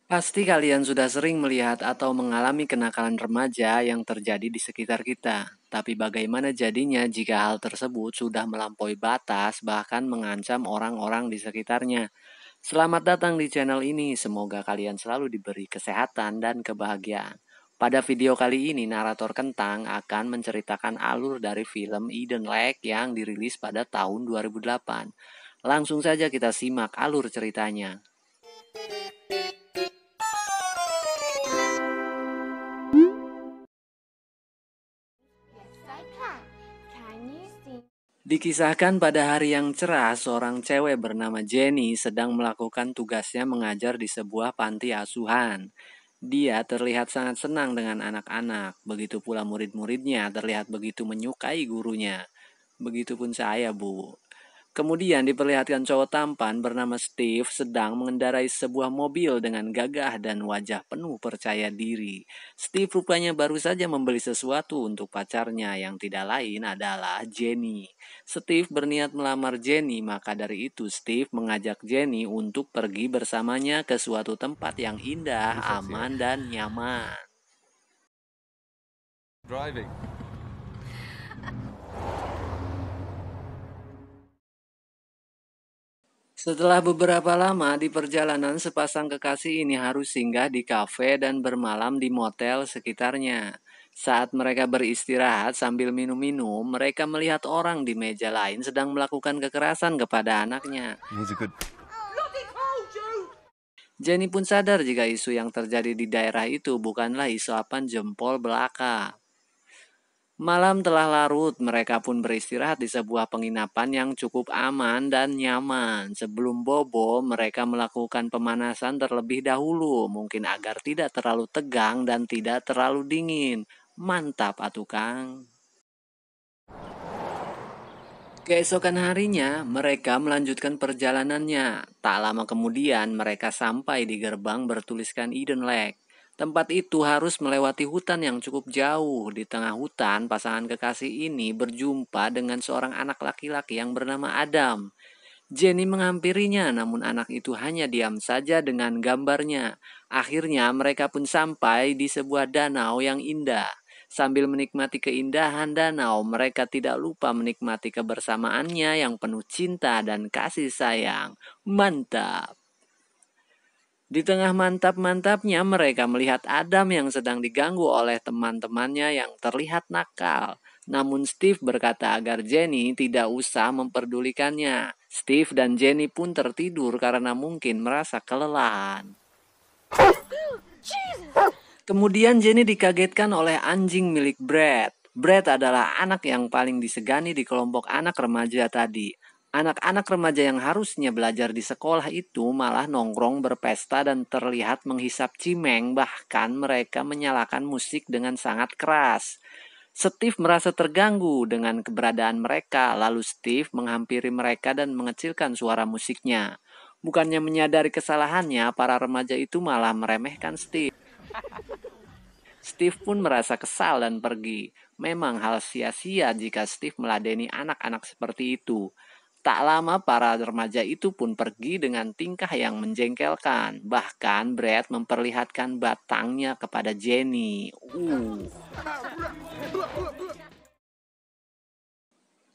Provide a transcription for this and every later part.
Pasti kalian sudah sering melihat atau mengalami kenakalan remaja yang terjadi di sekitar kita. Tapi bagaimana jadinya jika hal tersebut sudah melampaui batas, bahkan mengancam orang-orang di sekitarnya? Selamat datang di channel ini. Semoga kalian selalu diberi kesehatan dan kebahagiaan. Pada video kali ini, narator Kentang akan menceritakan alur dari film Eden Lake yang dirilis pada tahun 2008. Langsung saja kita simak alur ceritanya. Dikisahkan pada hari yang cerah, seorang cewek bernama Jenny sedang melakukan tugasnya mengajar di sebuah panti asuhan. Dia terlihat sangat senang dengan anak-anak, begitu pula murid-muridnya terlihat begitu menyukai gurunya. Begitupun saya, Bu. Kemudian diperlihatkan cowok tampan bernama Steve sedang mengendarai sebuah mobil dengan gagah dan wajah penuh percaya diri. Steve rupanya baru saja membeli sesuatu untuk pacarnya yang tidak lain adalah Jenny. Steve berniat melamar Jenny, maka dari itu Steve mengajak Jenny untuk pergi bersamanya ke suatu tempat yang indah, aman, dan nyaman. Driving. Setelah beberapa lama di perjalanan, sepasang kekasih ini harus singgah di kafe dan bermalam di motel sekitarnya. Saat mereka beristirahat sambil minum-minum, mereka melihat orang di meja lain sedang melakukan kekerasan kepada anaknya. He's a good. Jenny pun sadar jika isu yang terjadi di daerah itu bukanlah isapan jempol belaka. Malam telah larut, mereka pun beristirahat di sebuah penginapan yang cukup aman dan nyaman. Sebelum bobo, mereka melakukan pemanasan terlebih dahulu, mungkin agar tidak terlalu tegang dan tidak terlalu dingin. Mantap atuh Kang. Keesokan harinya, mereka melanjutkan perjalanannya. Tak lama kemudian, mereka sampai di gerbang bertuliskan Eden Lake. Tempat itu harus melewati hutan yang cukup jauh. Di tengah hutan, pasangan kekasih ini berjumpa dengan seorang anak laki-laki yang bernama Adam. Jenny menghampirinya, namun anak itu hanya diam saja dengan gambarnya. Akhirnya mereka pun sampai di sebuah danau yang indah. Sambil menikmati keindahan danau, mereka tidak lupa menikmati kebersamaannya yang penuh cinta dan kasih sayang. Mantap! Di tengah mantap-mantapnya, mereka melihat Adam yang sedang diganggu oleh teman-temannya yang terlihat nakal. Namun Steve berkata agar Jenny tidak usah memperdulikannya. Steve dan Jenny pun tertidur karena mungkin merasa kelelahan. Kemudian Jenny dikagetkan oleh anjing milik Brad. Brad adalah anak yang paling disegani di kelompok anak remaja tadi. Anak-anak remaja yang harusnya belajar di sekolah itu malah nongkrong berpesta dan terlihat menghisap cimeng, bahkan mereka menyalakan musik dengan sangat keras. Steve merasa terganggu dengan keberadaan mereka, lalu Steve menghampiri mereka dan mengecilkan suara musiknya. Bukannya menyadari kesalahannya, para remaja itu malah meremehkan Steve. Steve pun merasa kesal dan pergi. Memang hal sia-sia jika Steve meladeni anak-anak seperti itu. Tak lama para remaja itu pun pergi dengan tingkah yang menjengkelkan. Bahkan Brad memperlihatkan batangnya kepada Jenny.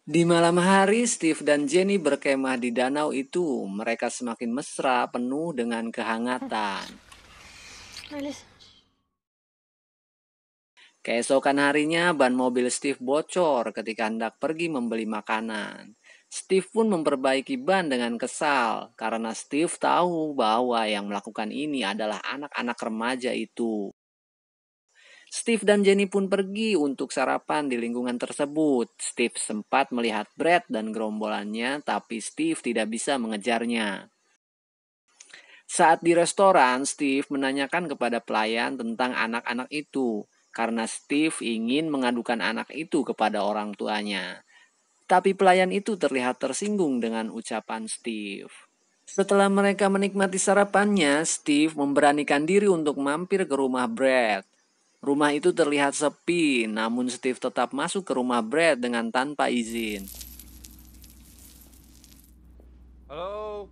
Di malam hari, Steve dan Jenny berkemah di danau itu. Mereka semakin mesra, penuh dengan kehangatan. Keesokan harinya, ban mobil Steve bocor ketika hendak pergi membeli makanan. Steve pun memperbaiki ban dengan kesal, karena Steve tahu bahwa yang melakukan ini adalah anak-anak remaja itu. Steve dan Jenny pun pergi untuk sarapan di lingkungan tersebut. Steve sempat melihat Brad dan gerombolannya, tapi Steve tidak bisa mengejarnya. Saat di restoran, Steve menanyakan kepada pelayan tentang anak-anak itu, karena Steve ingin mengadukan anak itu kepada orang tuanya. Tapi pelayan itu terlihat tersinggung dengan ucapan Steve. Setelah mereka menikmati sarapannya, Steve memberanikan diri untuk mampir ke rumah Brad. Rumah itu terlihat sepi, namun Steve tetap masuk ke rumah Brad dengan tanpa izin. Halo.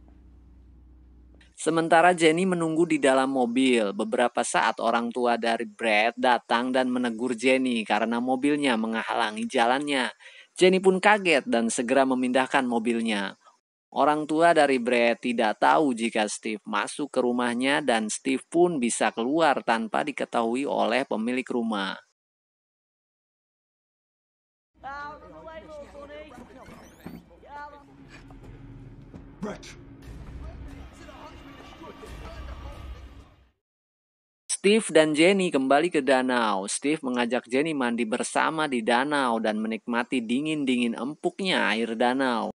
Sementara Jenny menunggu di dalam mobil. Beberapa saat orang tua dari Brad datang dan menegur Jenny karena mobilnya menghalangi jalannya. Jenny pun kaget dan segera memindahkan mobilnya. Orang tua dari Brad tidak tahu jika Steve masuk ke rumahnya dan Steve pun bisa keluar tanpa diketahui oleh pemilik rumah. Steve dan Jenny kembali ke danau. Steve mengajak Jenny mandi bersama di danau dan menikmati dingin-dingin empuknya air danau.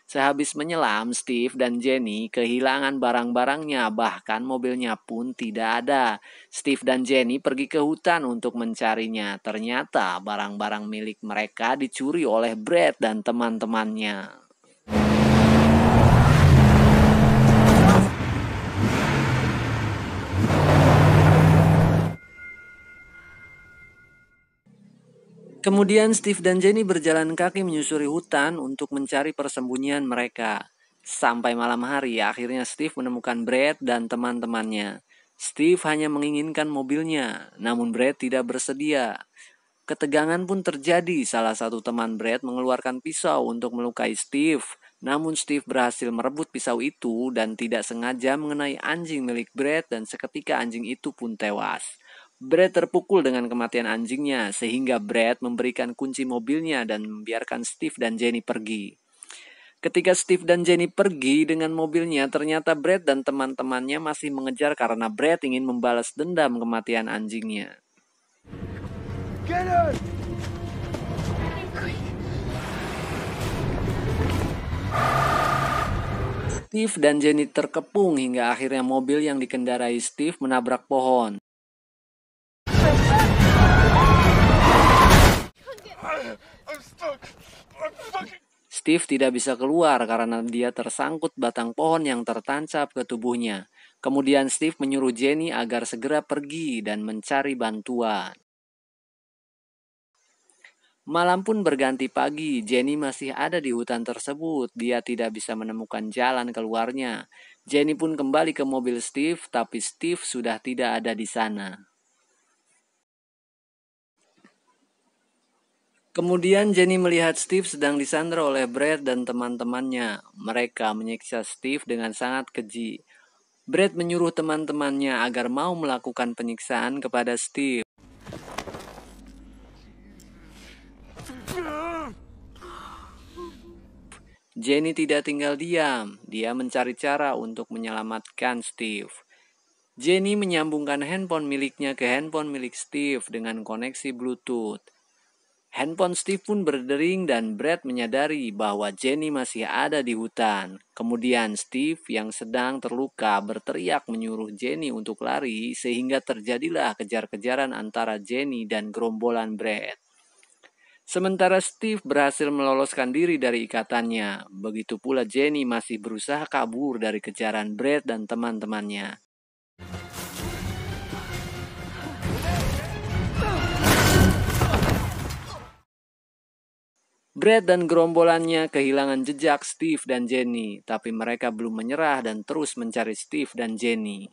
Sehabis menyelam, Steve dan Jenny kehilangan barang-barangnya, bahkan mobilnya pun tidak ada. Steve dan Jenny pergi ke hutan untuk mencarinya. Ternyata barang-barang milik mereka dicuri oleh Brad dan teman-temannya. Kemudian Steve dan Jenny berjalan kaki menyusuri hutan untuk mencari persembunyian mereka. Sampai malam hari, akhirnya Steve menemukan Brad dan teman-temannya. Steve hanya menginginkan mobilnya, namun Brad tidak bersedia. Ketegangan pun terjadi. Salah satu teman Brad mengeluarkan pisau untuk melukai Steve. Namun Steve berhasil merebut pisau itu dan tidak sengaja mengenai anjing milik Brad dan seketika anjing itu pun tewas. Brad terpukul dengan kematian anjingnya sehingga Brad memberikan kunci mobilnya dan membiarkan Steve dan Jenny pergi. Ketika Steve dan Jenny pergi dengan mobilnya, ternyata Brad dan teman-temannya masih mengejar karena Brad ingin membalas dendam kematian anjingnya. Steve dan Jenny terkepung hingga akhirnya mobil yang dikendarai Steve menabrak pohon. Steve tidak bisa keluar karena dia tersangkut batang pohon yang tertancap ke tubuhnya. Kemudian Steve menyuruh Jenny agar segera pergi dan mencari bantuan. Malam pun berganti pagi, Jenny masih ada di hutan tersebut. Dia tidak bisa menemukan jalan keluarnya. Jenny pun kembali ke mobil Steve, tapi Steve sudah tidak ada di sana. Kemudian Jenny melihat Steve sedang disandra oleh Brad dan teman-temannya. Mereka menyiksa Steve dengan sangat keji. Brad menyuruh teman-temannya agar mau melakukan penyiksaan kepada Steve. Jenny tidak tinggal diam. Dia mencari cara untuk menyelamatkan Steve. Jenny menyambungkan handphone miliknya ke handphone milik Steve dengan koneksi Bluetooth. Handphone Steve pun berdering dan Brad menyadari bahwa Jenny masih ada di hutan. Kemudian Steve yang sedang terluka berteriak menyuruh Jenny untuk lari sehingga terjadilah kejar-kejaran antara Jenny dan gerombolan Brad. Sementara Steve berhasil meloloskan diri dari ikatannya. Begitu pula Jenny masih berusaha kabur dari kejaran Brad dan teman-temannya. Brad dan gerombolannya kehilangan jejak Steve dan Jenny, tapi mereka belum menyerah dan terus mencari Steve dan Jenny.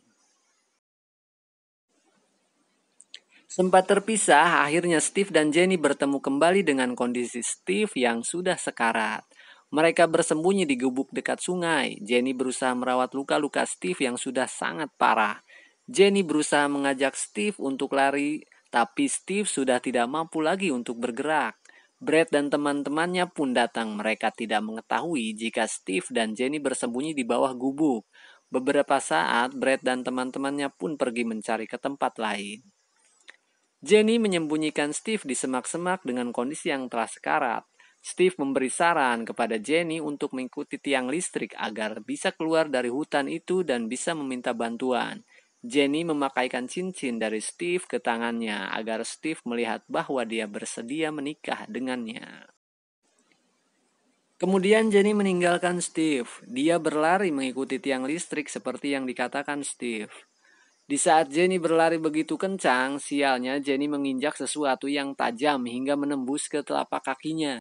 Sempat terpisah, akhirnya Steve dan Jenny bertemu kembali dengan kondisi Steve yang sudah sekarat. Mereka bersembunyi di gubuk dekat sungai. Jenny berusaha merawat luka-luka Steve yang sudah sangat parah. Jenny berusaha mengajak Steve untuk lari, tapi Steve sudah tidak mampu lagi untuk bergerak. Brad dan teman-temannya pun datang. Mereka tidak mengetahui jika Steve dan Jenny bersembunyi di bawah gubuk. Beberapa saat, Brad dan teman-temannya pun pergi mencari ke tempat lain. Jenny menyembunyikan Steve di semak-semak dengan kondisi yang telah sekarat. Steve memberi saran kepada Jenny untuk mengikuti tiang listrik agar bisa keluar dari hutan itu dan bisa meminta bantuan. Jenny memakaikan cincin dari Steve ke tangannya agar Steve melihat bahwa dia bersedia menikah dengannya. Kemudian Jenny meninggalkan Steve. Dia berlari mengikuti tiang listrik seperti yang dikatakan Steve. Di saat Jenny berlari begitu kencang, sialnya Jenny menginjak sesuatu yang tajam hingga menembus ke telapak kakinya.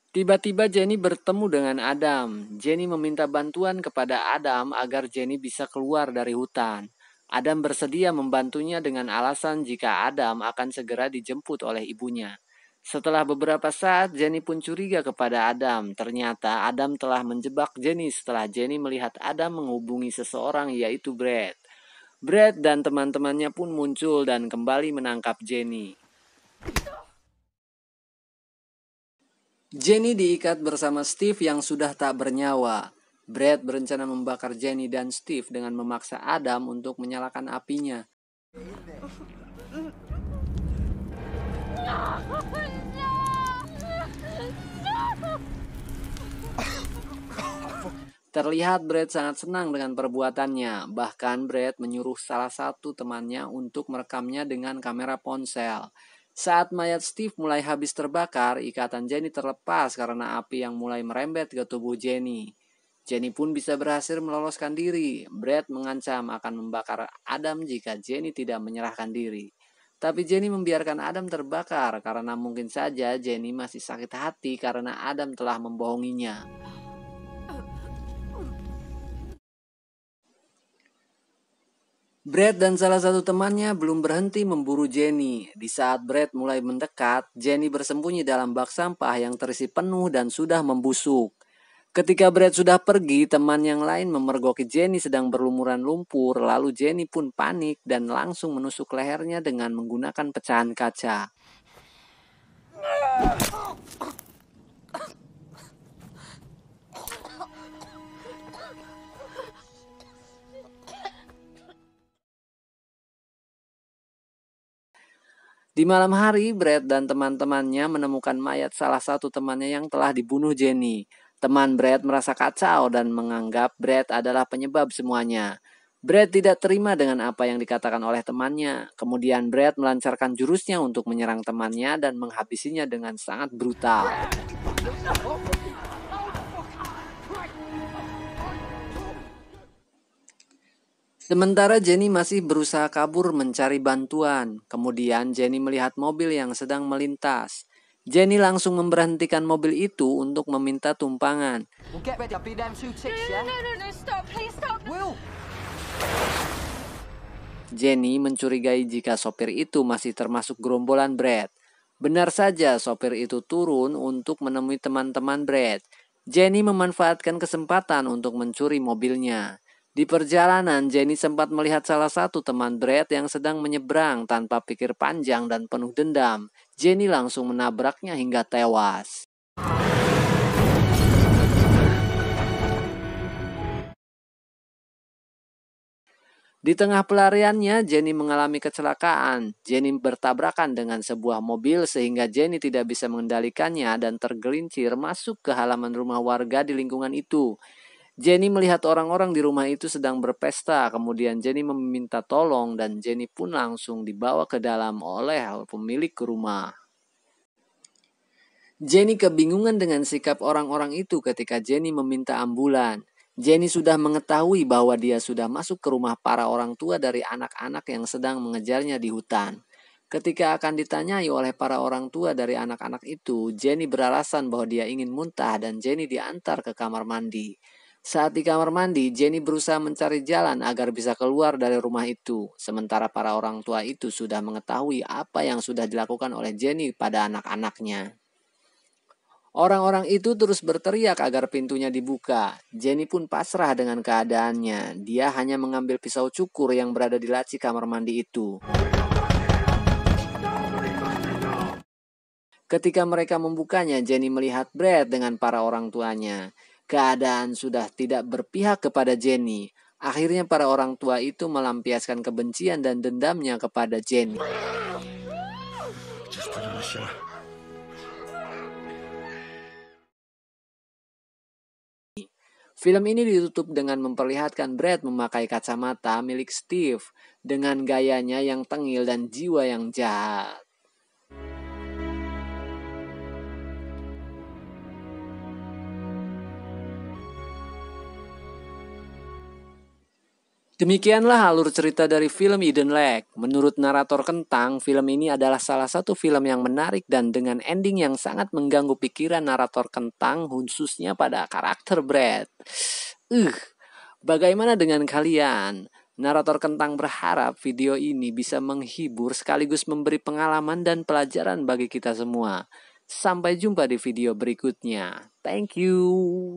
Tiba-tiba Jenny bertemu dengan Adam. Jenny meminta bantuan kepada Adam agar Jenny bisa keluar dari hutan. Adam bersedia membantunya dengan alasan jika Adam akan segera dijemput oleh ibunya. Setelah beberapa saat, Jenny pun curiga kepada Adam. Ternyata Adam telah menjebak Jenny setelah Jenny melihat Adam menghubungi seseorang, yaitu Brad. Brad dan teman-temannya pun muncul dan kembali menangkap Jenny. Jenny diikat bersama Steve yang sudah tak bernyawa. Brad berencana membakar Jenny dan Steve dengan memaksa Adam untuk menyalakan apinya. Terlihat Brad sangat senang dengan perbuatannya. Bahkan Brad menyuruh salah satu temannya untuk merekamnya dengan kamera ponsel. Saat mayat Steve mulai habis terbakar, ikatan Jenny terlepas karena api yang mulai merembet ke tubuh Jenny. Jenny pun bisa berhasil meloloskan diri. Brad mengancam akan membakar Adam jika Jenny tidak menyerahkan diri. Tapi Jenny membiarkan Adam terbakar karena mungkin saja Jenny masih sakit hati karena Adam telah membohonginya. Brad dan salah satu temannya belum berhenti memburu Jenny. Di saat Brad mulai mendekat, Jenny bersembunyi dalam bak sampah yang terisi penuh dan sudah membusuk. Ketika Brad sudah pergi, teman yang lain memergoki Jenny sedang berlumuran lumpur, lalu Jenny pun panik dan langsung menusuk lehernya dengan menggunakan pecahan kaca. Di malam hari, Brad dan teman-temannya menemukan mayat salah satu temannya yang telah dibunuh Jenny. Teman Brad merasa kacau dan menganggap Brad adalah penyebab semuanya. Brad tidak terima dengan apa yang dikatakan oleh temannya. Kemudian Brad melancarkan jurusnya untuk menyerang temannya dan menghabisinya dengan sangat brutal. Sementara Jenny masih berusaha kabur mencari bantuan. Kemudian Jenny melihat mobil yang sedang melintas. Jenny langsung memberhentikan mobil itu untuk meminta tumpangan. Jenny mencurigai jika sopir itu masih termasuk gerombolan Brad. Benar saja sopir itu turun untuk menemui teman-teman Brad. Jenny memanfaatkan kesempatan untuk mencuri mobilnya. Di perjalanan, Jenny sempat melihat salah satu teman Brad yang sedang menyeberang tanpa pikir panjang dan penuh dendam. Jenny langsung menabraknya hingga tewas. Di tengah pelariannya, Jenny mengalami kecelakaan. Jenny bertabrakan dengan sebuah mobil sehingga Jenny tidak bisa mengendalikannya dan tergelincir masuk ke halaman rumah warga di lingkungan itu. Jenny melihat orang-orang di rumah itu sedang berpesta, kemudian Jenny meminta tolong dan Jenny pun langsung dibawa ke dalam oleh pemilik rumah. Jenny kebingungan dengan sikap orang-orang itu ketika Jenny meminta ambulan. Jenny sudah mengetahui bahwa dia sudah masuk ke rumah para orang tua dari anak-anak yang sedang mengejarnya di hutan. Ketika akan ditanyai oleh para orang tua dari anak-anak itu, Jenny beralasan bahwa dia ingin muntah dan Jenny diantar ke kamar mandi. Saat di kamar mandi, Jenny berusaha mencari jalan agar bisa keluar dari rumah itu. Sementara para orang tua itu sudah mengetahui apa yang sudah dilakukan oleh Jenny pada anak-anaknya. Orang-orang itu terus berteriak agar pintunya dibuka. Jenny pun pasrah dengan keadaannya. Dia hanya mengambil pisau cukur yang berada di laci kamar mandi itu. Ketika mereka membukanya, Jenny melihat Brad dengan para orang tuanya. Keadaan sudah tidak berpihak kepada Jenny. Akhirnya para orang tua itu melampiaskan kebencian dan dendamnya kepada Jenny. Film ini ditutup dengan memperlihatkan Brad memakai kacamata milik Steve dengan gayanya yang tengil dan jiwa yang jahat. Demikianlah alur cerita dari film Eden Lake. Menurut narator Kentang, film ini adalah salah satu film yang menarik dan dengan ending yang sangat mengganggu pikiran narator Kentang, khususnya pada karakter Brad. Bagaimana dengan kalian? Narator Kentang berharap video ini bisa menghibur sekaligus memberi pengalaman dan pelajaran bagi kita semua. Sampai jumpa di video berikutnya. Thank you.